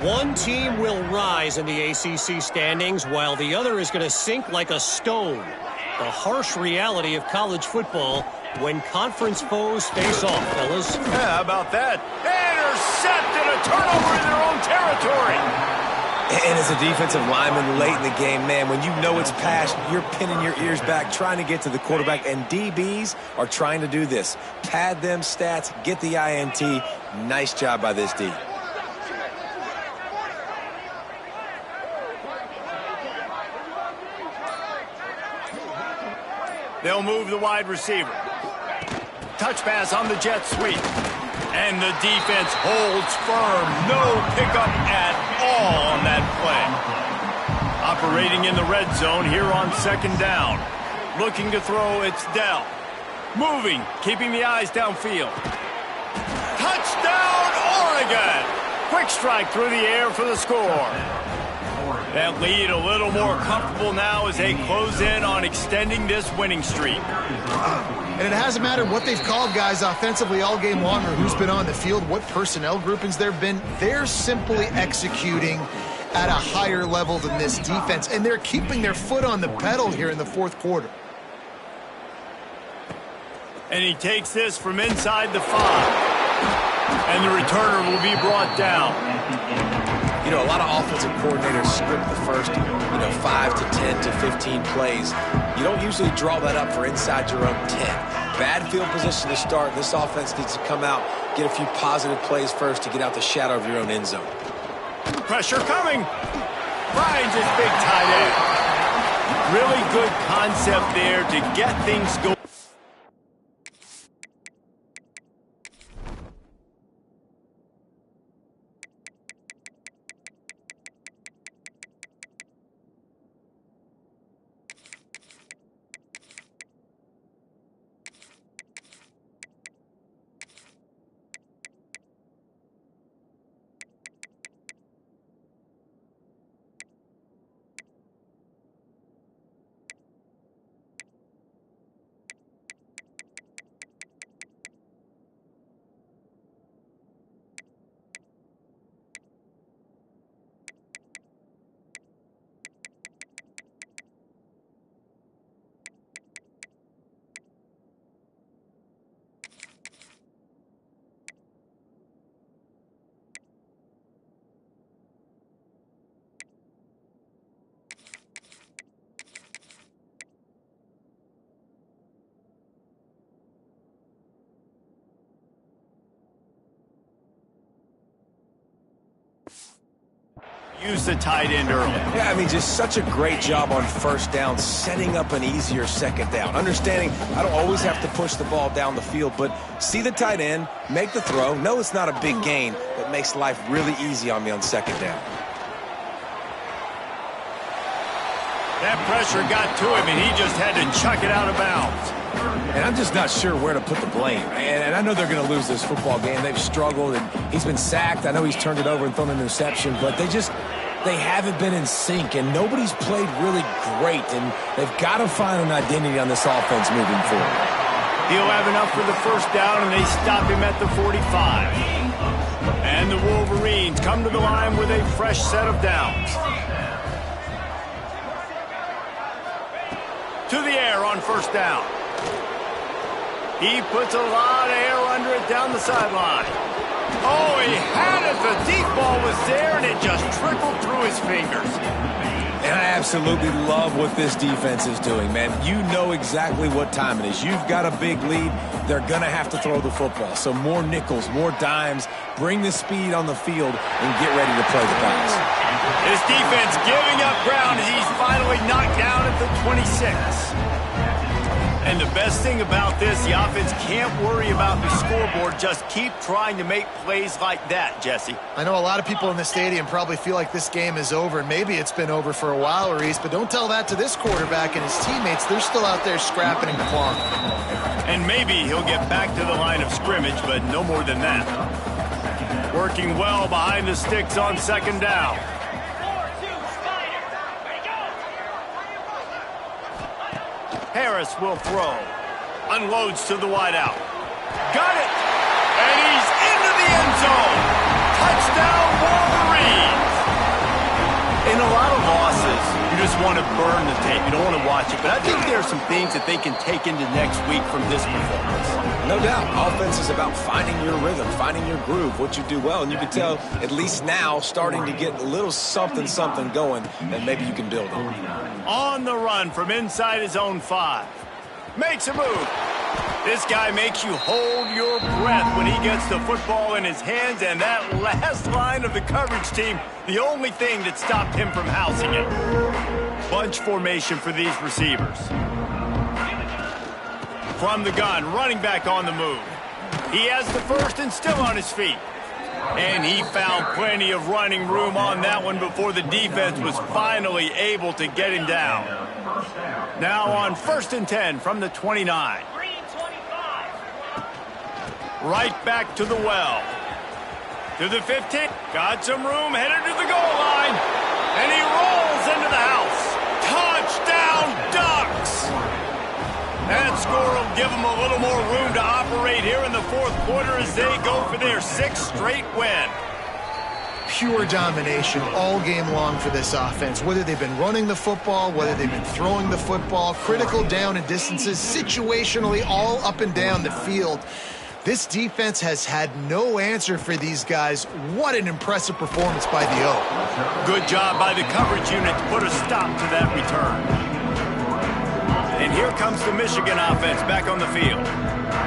One team will rise in the ACC standings while the other is going to sink like a stone. The harsh reality of college football when conference foes face off, fellas. Yeah, how about that? Intercepted, a turnover in their own territory. And as a defensive lineman late in the game, man, when you know it's past, you're pinning your ears back, trying to get to the quarterback, and DBs are trying to do this. Pad them stats, get the INT. Nice job by this D. They'll move the wide receiver. Touch pass on the jet sweep. And the defense holds firm. No pickup at all on that play. Operating in the red zone here on 2nd down. Looking to throw, it's Dell. Moving, keeping the eyes downfield. Touchdown, Oregon! Quick strike through the air for the score. That lead a little more comfortable now as they close in on extending this winning streak. And it hasn't mattered what they've called guys offensively all game long or who's been on the field, what personnel groupings there have been. They're simply executing at a higher level than this defense, and they're keeping their foot on the pedal here in the 4th quarter. And he takes this from inside the 5. And the returner will be brought down. You know, a lot of offensive coordinators script the first, 5 to 10 to 15 plays. You don't usually draw that up for inside your own 10. Bad field position to start. This offense needs to come out, get a few positive plays first to get out the shadow of your own end zone. Pressure coming. Finds his big tight end. Really good concept there to get things going. Use the tight end early. Yeah, I mean, just such a great job on first down, setting up an easier second down. Understanding I don't always have to push the ball down the field, but see the tight end, make the throw. No, it's not a big gain, but makes life really easy on me on second down. That pressure got to him, and he just had to chuck it out of bounds. And I'm just not sure where to put the blame. And I know they're going to lose this football game. They've struggled, and he's been sacked. I know he's turned it over and thrown an interception, but they haven't been in sync, and nobody's played really great, and they've got to find an identity on this offense moving forward. He'll have enough for the first down, and they stop him at the 45. And the Wolverines come to the line with a fresh set of downs. To the air on first down. He puts a lot of air under it down the sideline. Oh, he had it. The deep ball was there, and it just trickled through his fingers. And I absolutely love what this defense is doing, man. You know exactly what time it is. You've got a big lead. They're going to have to throw the football. So more nickels, more dimes. Bring the speed on the field and get ready to play the pass. His defense giving up ground as he's finally knocked down at the 26. And the best thing about this, the offense can't worry about the scoreboard. Just keep trying to make plays like that, Jesse. I know a lot of people in the stadium probably feel like this game is over. Maybe it's been over for a while, Reese, but don't tell that to this quarterback and his teammates. They're still out there scrapping and clawing. And maybe he'll get back to the line of scrimmage, but no more than that. Working well behind the sticks on second down. Harris will throw. Unloads to the wideout. Got it! And he's into the end zone! Touchdown, Wolverines! In a lot of losses, you just want to burn the tape. You don't want to watch it. But I think there are some things that they can take into next week from this performance. No doubt. Offense is about finding your rhythm, finding your groove, what you do well. And you can tell, at least now, starting to get a little something going that maybe you can build on. On the run from inside his own 5. Makes a move. This guy makes you hold your breath when he gets the football in his hands, and that last line of the coverage team, the only thing that stopped him from housing it. Bunch formation for these receivers. From the gun, running back on the move. He has the first and still on his feet. And he found plenty of running room on that one before the defense was finally able to get him down. Now on 1st and 10 from the 29. Right back to the well. To the 15. Got some room, headed to the goal line. And he rolls into the house. Touchdown, Ducks! That score will give them a little more room to operate here in the fourth quarter as they go for their 6th straight win. Pure domination all game long for this offense. Whether they've been running the football, whether they've been throwing the football, critical down and distances, situationally all up and down the field. This defense has had no answer for these guys. What an impressive performance by the O. Good job by the coverage unit to put a stop to that return. And here comes the Michigan offense back on the field.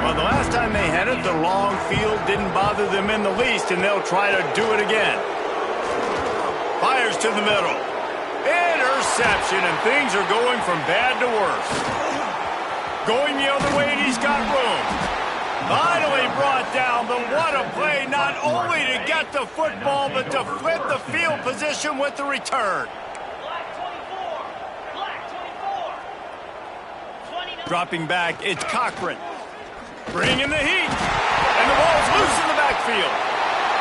Well, the last time they had it, the long field didn't bother them in the least, and they'll try to do it again. Fires to the middle. Interception, and things are going from bad to worse. Going the other way, and he's got room. Finally brought down, but what a play, not only to get the football, but to flip the field position with the return. Dropping back, it's Cochran. Bringing the heat. And the ball's loose in the backfield.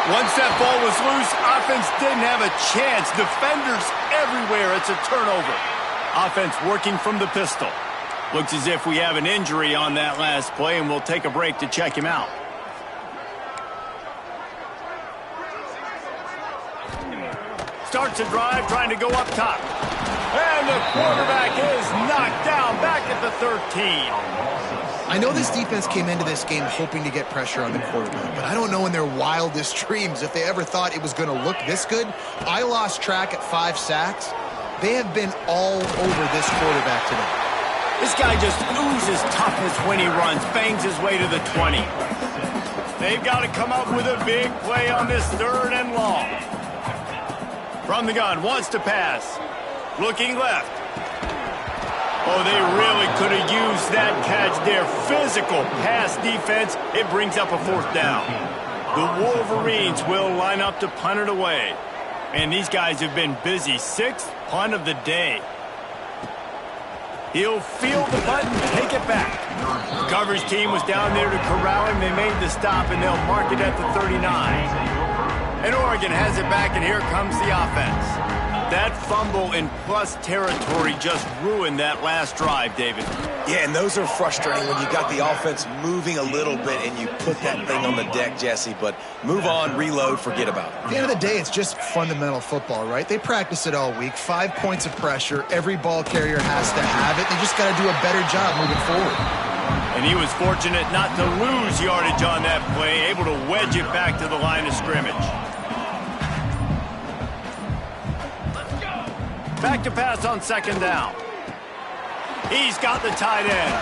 Once that ball was loose, offense didn't have a chance. Defenders everywhere. It's a turnover. Offense working from the pistol. Looks as if we have an injury on that last play, and we'll take a break to check him out. Starts a drive, trying to go up top. And the quarterback is knocked down back at the 13. I know this defense came into this game hoping to get pressure on the quarterback, but I don't know in their wildest dreams if they ever thought it was going to look this good. I lost track at 5 sacks. They have been all over this quarterback today. This guy just oozes toughness when he runs, bangs his way to the 20. They've got to come up with a big play on this 3rd and long. From the gun, wants to pass. Looking left. Oh, they really could have used that catch there. Physical pass defense. It brings up a 4th down. The Wolverines will line up to punt it away. And these guys have been busy. 6th punt of the day. He'll field the punt and take it back. The coverage team was down there to corral him. They made the stop, and they'll mark it at the 39. And Oregon has it back, and here comes the offense. That fumble in plus territory just ruined that last drive, David. Yeah, and those are frustrating when you got the offense moving a little bit and you put that thing on the deck, Jesse. But move on, reload, forget about it. At the end of the day, it's just fundamental football, right? They practice it all week. 5 points of pressure. Every ball carrier has to have it. They just got to do a better job moving forward. And he was fortunate not to lose yardage on that play, able to wedge it back to the line of scrimmage. Back to pass on 2nd down. He's got the tight end.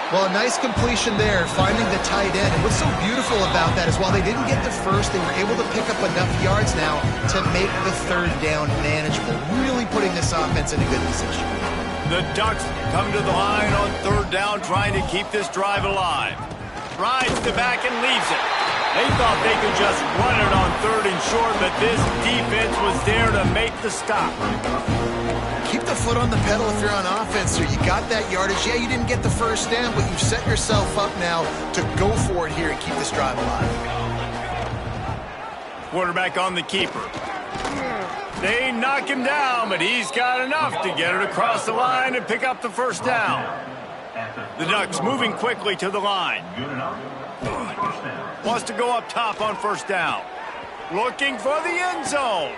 Well, a nice completion there, finding the tight end. And what's so beautiful about that is while they didn't get the first, they were able to pick up enough yards now to make the 3rd down manageable, really putting this offense in a good position. The Ducks come to the line on 3rd down, trying to keep this drive alive. Rides the back and leaves it. They thought they could just run it on 3rd and short, but this defense was there to make the stop. Keep the foot on the pedal if you're on offense here. You got that yardage. Yeah, you didn't get the first down, but you've set yourself up now to go for it here and keep this drive alive. Quarterback on the keeper. They knock him down, but he's got enough to get it across the line and pick up the 1st down. The Ducks moving quickly to the line. Wants to go up top on 1st down. Looking for the end zone.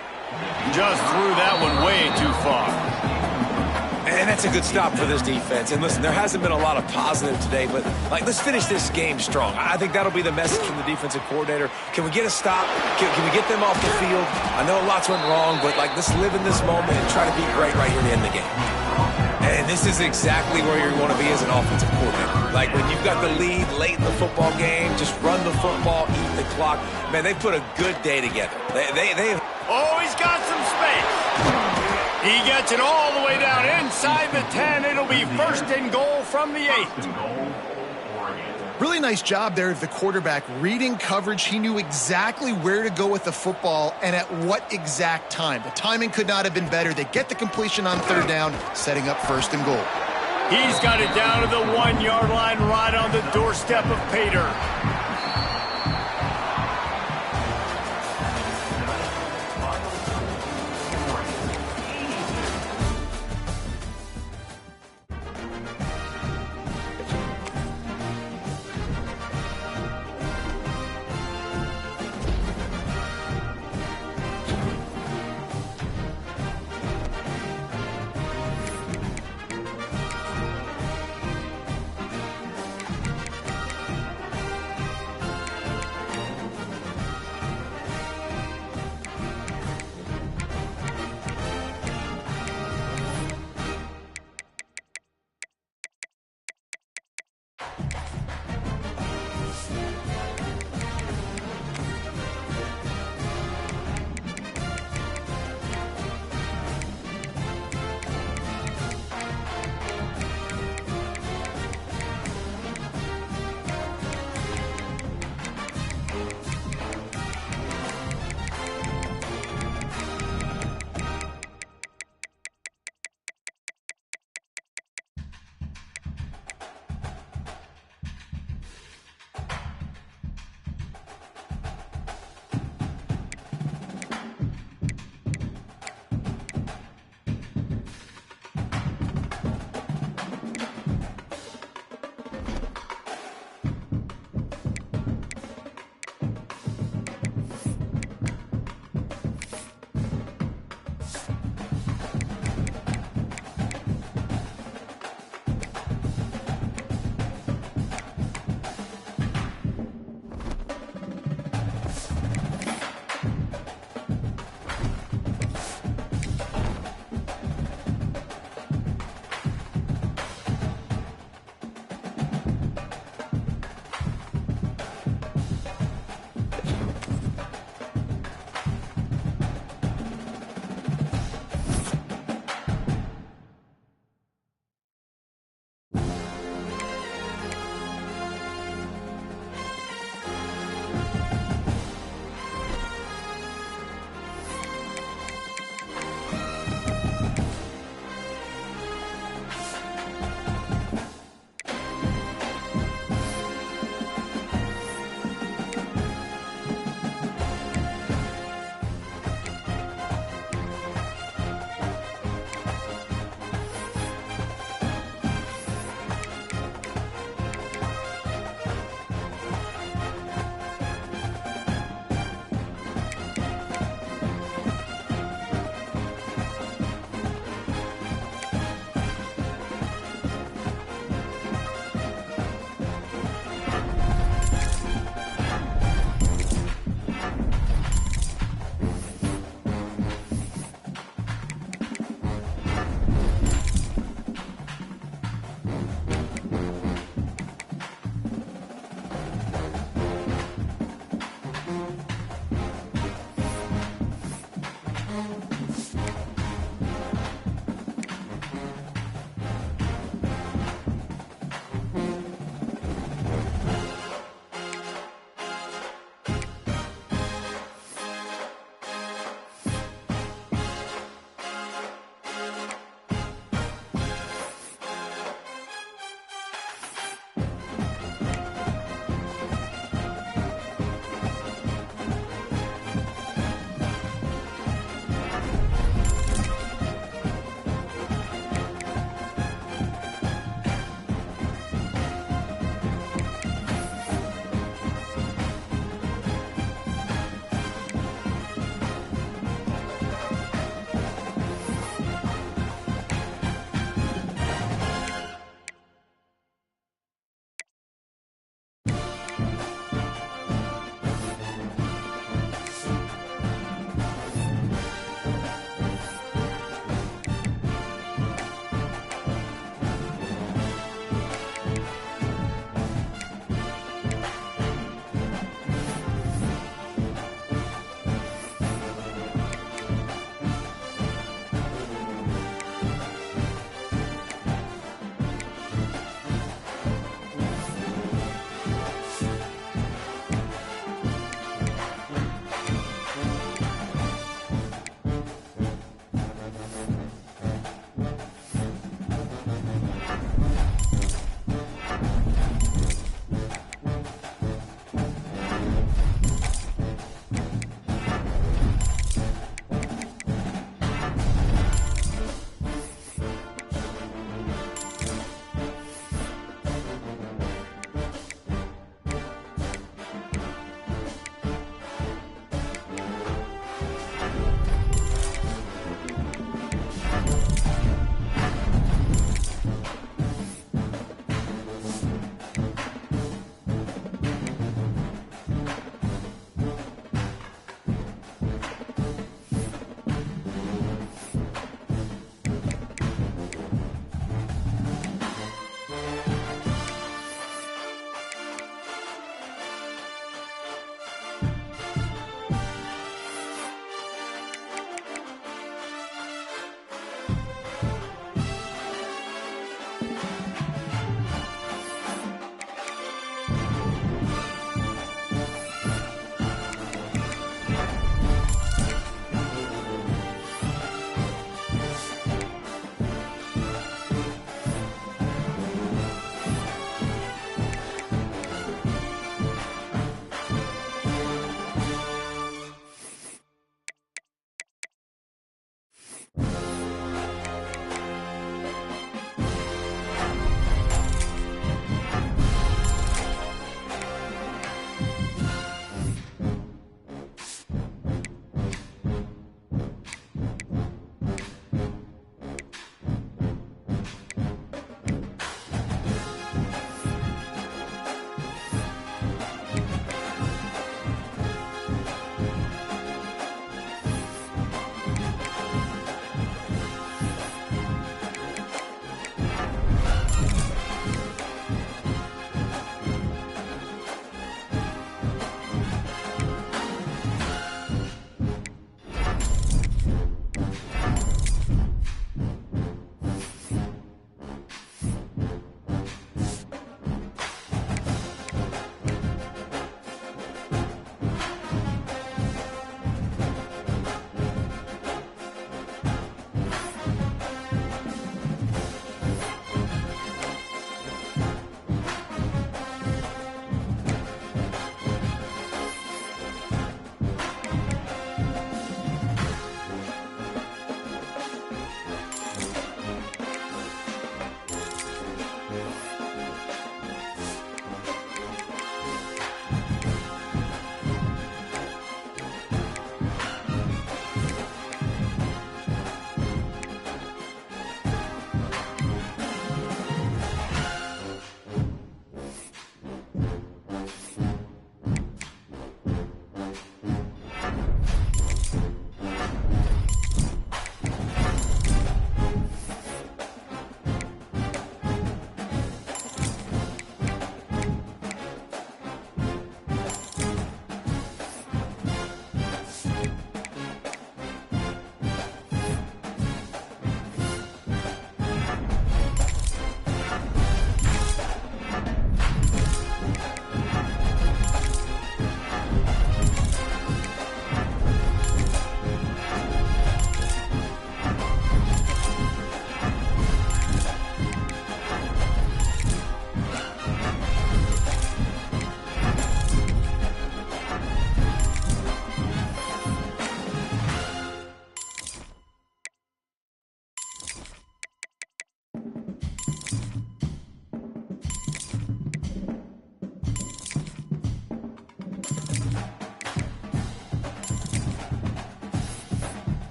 Just threw that one way too far. And that's a good stop for this defense. And listen, there hasn't been a lot of positive today, but let's finish this game strong. I think that'll be the message from the defensive coordinator. Can we get a stop? Can we get them off the field? I know lots went wrong, but let's live in this moment and try to be great right here to end the game. And this is exactly where you want to be as an offensive coordinator. Like when you've got the lead late in the football game, just run the football, eat the clock. Man, they put a good day together. Oh, he's got some space. He gets it all the way down inside the 10. It'll be 1st and goal from the 8. Really nice job there of the quarterback reading coverage. He knew exactly where to go with the football and at what exact time. The timing could not have been better. They get the completion on 3rd down, setting up 1st and goal. He's got it down to the 1-yard line right on the doorstep of Pater.